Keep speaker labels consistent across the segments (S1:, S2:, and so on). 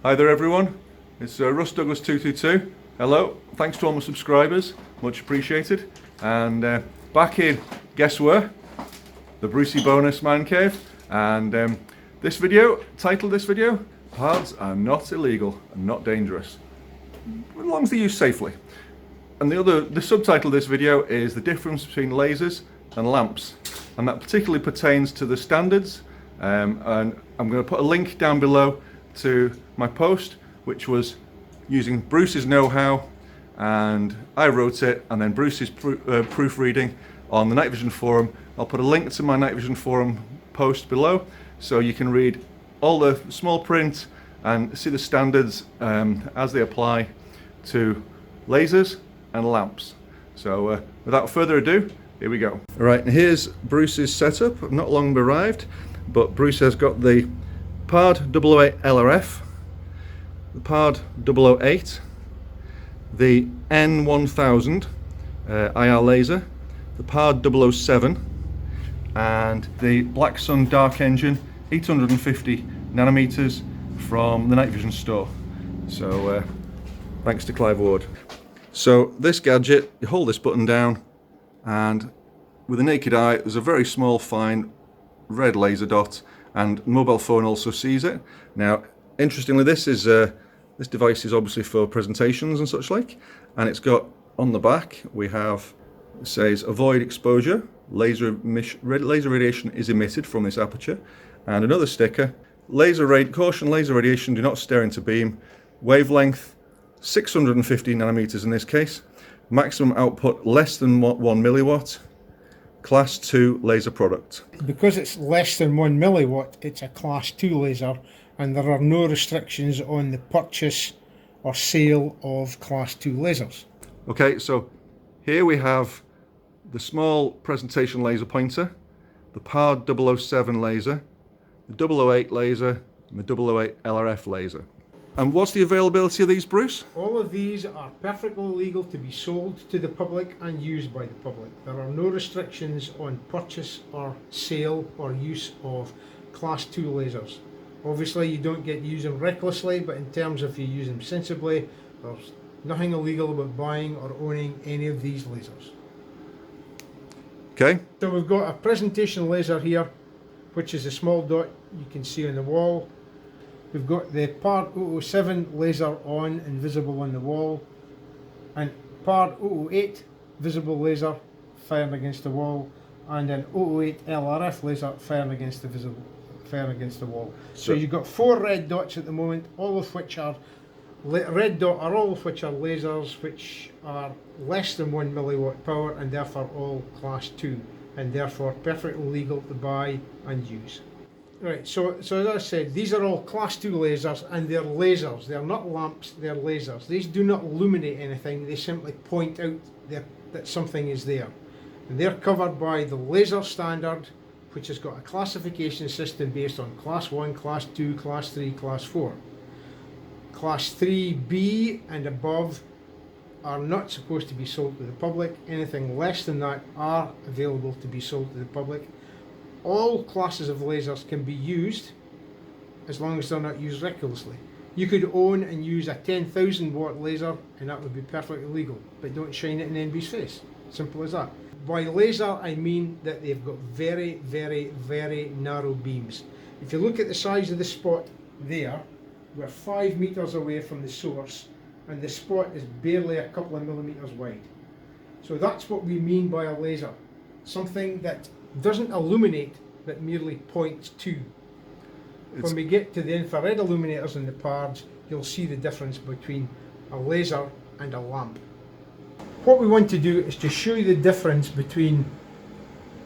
S1: Hi there everyone, it's Russ Douglas 222. Hello, thanks to all my subscribers, much appreciated. And back in, guess where? The Brucey Bonus Man Cave. And this video, title of this video, PARDs are not illegal and not dangerous, as long as they're used safely. And the subtitle of this video is the difference between lasers and lamps. And that particularly pertains to the standards. And I'm going to put a link down below to my post, which was using Bruce's know-how, and I wrote it, and then Bruce's proofreading on the Night Vision forum. I'll put a link to my Night Vision forum post below, so you can read all the small print and see the standards as they apply to lasers and lamps. So without further ado, here we go. All right, and here's Bruce's setup. I've not long arrived, but Bruce has got the PARD 008 LRF, the PARD 008, the N1000 IR laser, the PARD 007, and the Black Sun Dark Engine 850 nanometers from the Night Vision store. So thanks to Clive Ward. So this gadget, you hold this button down, and with the naked eye there's a very small fine red laser dot, and mobile phone also sees it. Now, interestingly, this device is obviously for presentations and such like, and it's got on the back it says avoid exposure, laser radiation is emitted from this aperture, and another sticker, caution, laser radiation, do not stare into beam, wavelength 650 nanometers in this case, maximum output less than 1 milliwatt. Class 2 laser product.
S2: Because it's less than 1 milliwatt, it's a Class 2 laser, and there are no restrictions on the purchase or sale of Class 2 lasers.
S1: Okay, so here we have the small presentation laser pointer, the PARD 007 laser, the 008 laser, and the 008 LRF laser. And what's the availability of these, Bruce?
S2: All of these are perfectly legal to be sold to the public and used by the public. There are no restrictions on purchase or sale or use of Class 2 lasers. Obviously you don't get to use them recklessly, but in terms of if you use them sensibly, there's nothing illegal about buying or owning any of these lasers.
S1: Okay.
S2: So we've got a presentation laser here, which is a small dot you can see on the wall. We've got the PARD 007 laser on and visible on the wall, and PARD 008 visible laser firing against the wall, and an 008 LRF laser firing against the wall. So you've got 4 red dots at the moment, all of which are all of which are lasers which are less than 1 milliwatt power, and therefore all Class 2, and therefore perfectly legal to buy and use. Right, so as I said, these are all Class 2 lasers, and they're lasers. They're not lamps, they're lasers. These do not illuminate anything, they simply point out that something is there. And they're covered by the laser standard, which has got a classification system based on Class 1, Class 2, Class 3, Class 4. Class 3B and above are not supposed to be sold to the public. Anything less than that are available to be sold to the public. All classes of lasers can be used as long as they're not used recklessly. You could own and use a 10,000 watt laser and that would be perfectly legal, but don't shine it in anybody's face. Simple as that. By laser I mean that they've got very, very, very narrow beams. If you look at the size of the spot there, we're 5 meters away from the source, and the spot is barely a couple of millimeters wide. So that's what we mean by a laser. Something that doesn't illuminate but merely points to. When we get to the infrared illuminators in the PARDs, you'll see the difference between a laser and a lamp. What we want to do is to show you the difference between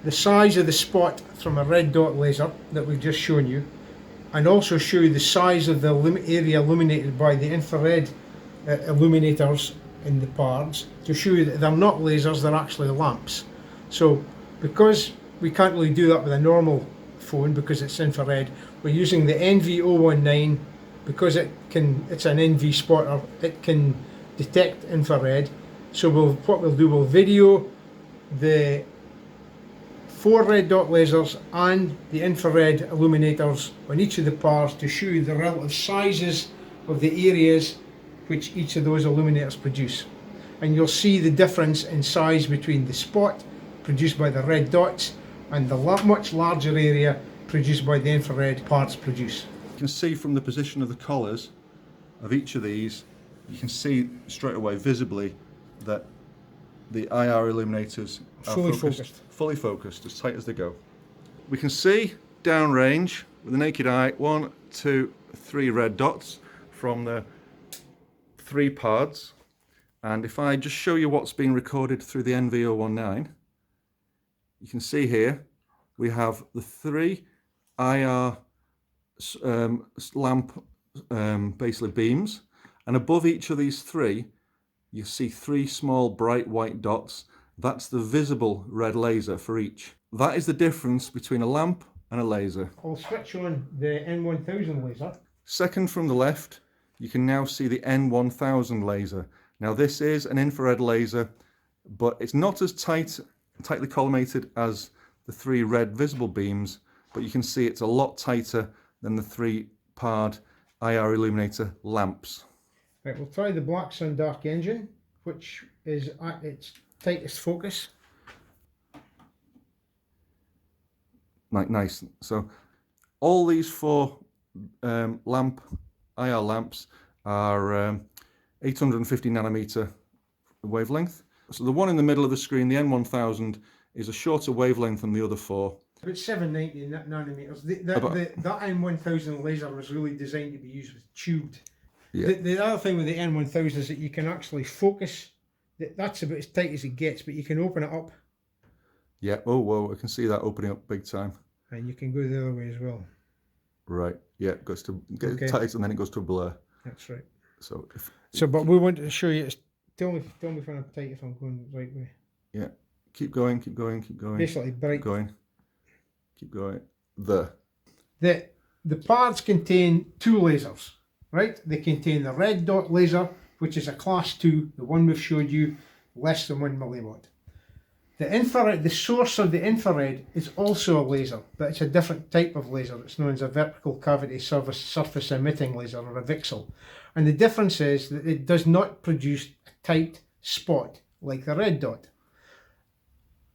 S2: the size of the spot from a red dot laser that we've just shown you, and also show you the size of the area illuminated by the infrared illuminators in the PARDs, to show you that they're not lasers, they're actually lamps. So because we can't really do that with a normal phone because it's infrared, we're using the NV019 because it's an NV spotter, it can detect infrared. So what we'll do, we'll video the 4 red dot lasers and the infrared illuminators on each of the PARDs to show you the relative sizes of the areas which each of those illuminators produce. And you'll see the difference in size between the spot produced by the red dots and the much larger area produced by the infrared PARDs produce.
S1: You can see from the position of the collars of each of these, you can see straight away visibly that the IR illuminators are fully focused, as tight as they go. We can see downrange with the naked eye 1, 2, 3 red dots from the 3 PARDs. And if I just show you what's being recorded through the NV019, you can see here we have the 3 IR lamp basically beams, and above each of these 3 you see 3 small bright white dots. That's the visible red laser for each. That is the difference between a lamp and a laser.
S2: I'll switch on the N1000 laser.
S1: Second from the left, you can now see the N1000 laser. Now this is an infrared laser, but it's not as tightly collimated as the 3 red visible beams, but you can see it's a lot tighter than the 3 PARD IR illuminator lamps.
S2: Right, we'll try the Black Sun Dark Engine, which is at its tightest focus.
S1: Nice. So all these 4 IR lamps are 850 nanometer wavelength. So the one in the middle of the screen, the N1000, is a shorter wavelength than the other 4.
S2: About 790 nanometers. That N1000 laser was really designed to be used with tubed.
S1: Yeah.
S2: The other thing with the N1000 is that you can actually focus. That's about as tight as it gets, but you can open it up.
S1: Yeah, oh, whoa, I can see that opening up big time.
S2: And you can go the other way as well.
S1: Right, yeah, it goes to get tight and then it goes to a blur.
S2: That's right.
S1: But
S2: we want to show you, tell me if I'm tight, if I'm going the right way.
S1: Yeah, keep going.
S2: Basically, bright.
S1: Keep going.
S2: The PARDs contain 2 lasers, right? They contain the red dot laser, which is a class 2, the one we've showed you, less than 1 milliwatt. The infrared, the source of the infrared is also a laser, but it's a different type of laser. It's known as a vertical cavity surface emitting laser, or a VCSEL. And the difference is that it does not produce a tight spot like the red dot.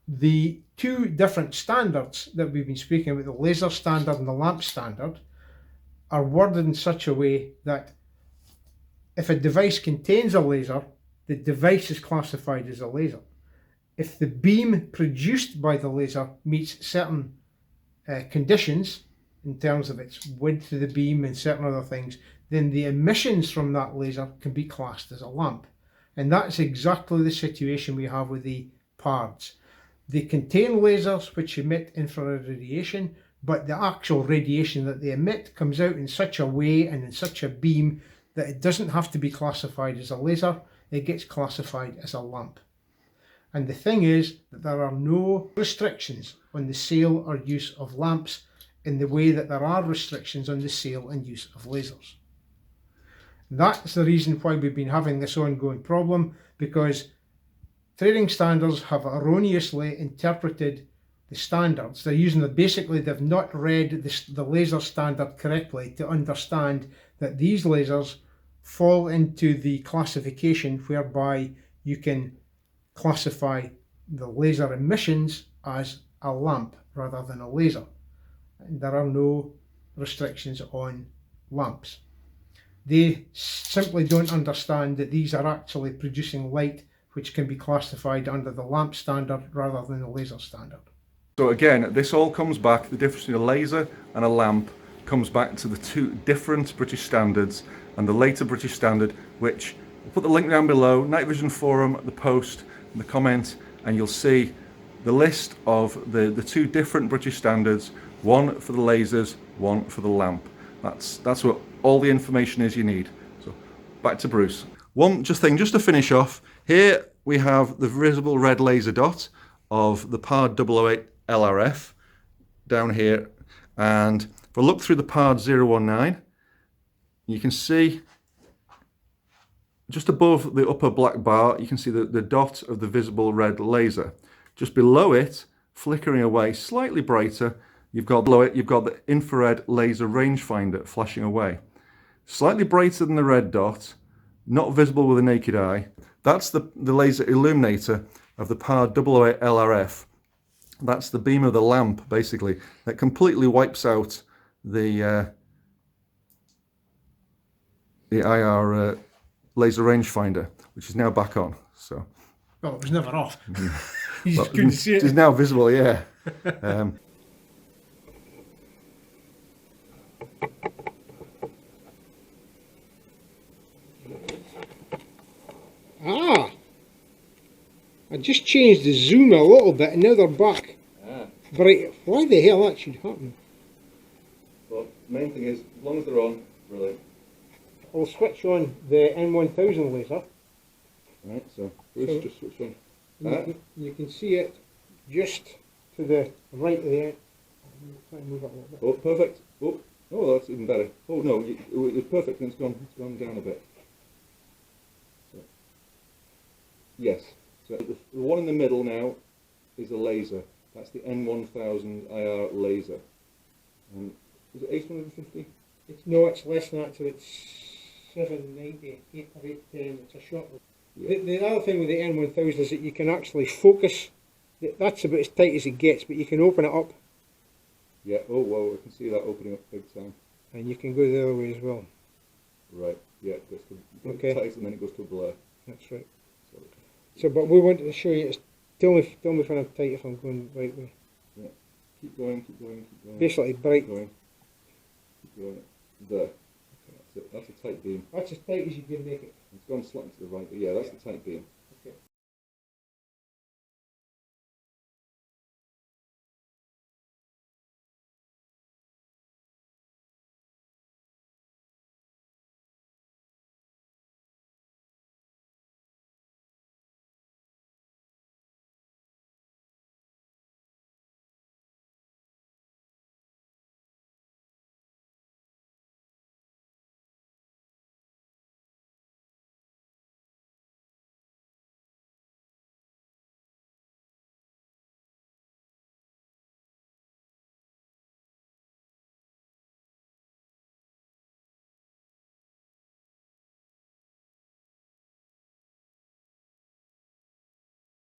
S2: The 2 different standards that we've been speaking about, the laser standard and the lamp standard, are worded in such a way that if a device contains a laser, the device is classified as a laser. If the beam produced by the laser meets certain conditions in terms of its width of the beam and certain other things, then the emissions from that laser can be classed as a lamp. And that's exactly the situation we have with the PARDs. They contain lasers which emit infrared radiation, but the actual radiation that they emit comes out in such a way and in such a beam that it doesn't have to be classified as a laser, it gets classified as a lamp. And the thing is that there are no restrictions on the sale or use of lamps in the way that there are restrictions on the sale and use of lasers. That's the reason why we've been having this ongoing problem, because trading standards have erroneously interpreted the standards. They're using basically they've not read the laser standard correctly to understand that these lasers fall into the classification whereby you can classify the laser emissions as a lamp rather than a laser. And there are no restrictions on lamps. They simply don't understand that these are actually producing light which can be classified under the lamp standard rather than the laser standard.
S1: So again, this all comes back, the difference between a laser and a lamp comes back to the 2 different British standards, and the later British standard, which we'll put the link down below, Night Vision Forum, the post, the comment, and you'll see the list of the 2 different British standards, one for the lasers, one for the lamp. That's what all the information is you need. So back to Bruce. One just to finish off, here we have the visible red laser dot of the PARD 008 LRF down here, and if I look through the PARD 019, you can see just above the upper black bar, you can see the dot of the visible red laser. Just below it, flickering away, slightly brighter, you've got the infrared laser rangefinder flashing away. slightly brighter than the red dot, not visible with the naked eye. That's the laser illuminator of the PARD 008 LRF. That's the beam of the lamp, basically, that completely wipes out the IR laser rangefinder, which is now back on. So,
S2: well, it was never off. You
S1: well,
S2: just couldn't see it.
S1: It's now visible, yeah.
S2: Ah! I just changed the zoom a little bit and now they're back. Bright. Why the hell that should happen?
S1: Well, main thing is, as long as they're on, brilliant.
S2: I'll switch on the N1000 laser.
S1: Right, so Bruce just switch on.
S2: You can see it just to the right of the end. Try and move it a little bit.
S1: Oh, perfect. Oh, that's even better. Oh no, it was perfect and it's gone down a bit. So, yes. So the one in the middle now is a laser. That's the N1000 IR laser. Is it 850?
S2: No, it's less than that, so it's 790, 8 or 810. It's a short one.
S1: Yeah.
S2: The other thing with the N1000 is that you can actually focus. That's about as tight as it gets, but you can open it up.
S1: Yeah, oh well, I can see that opening up big time.
S2: And you can go the other way as well.
S1: Right, yeah, it goes to
S2: Okay.
S1: tight and then it goes to a blur.
S2: That's right. So, but we wanted to show you, tell me when I'm tight, if I'm going the right way.
S1: Yeah, keep going, keep going, keep going.
S2: Basically, bright.
S1: Keep going. There. Okay, that's it. That's a tight beam.
S2: That's as tight as you can make it.
S1: It's gone slightly to the right, but yeah, that's the tight beam.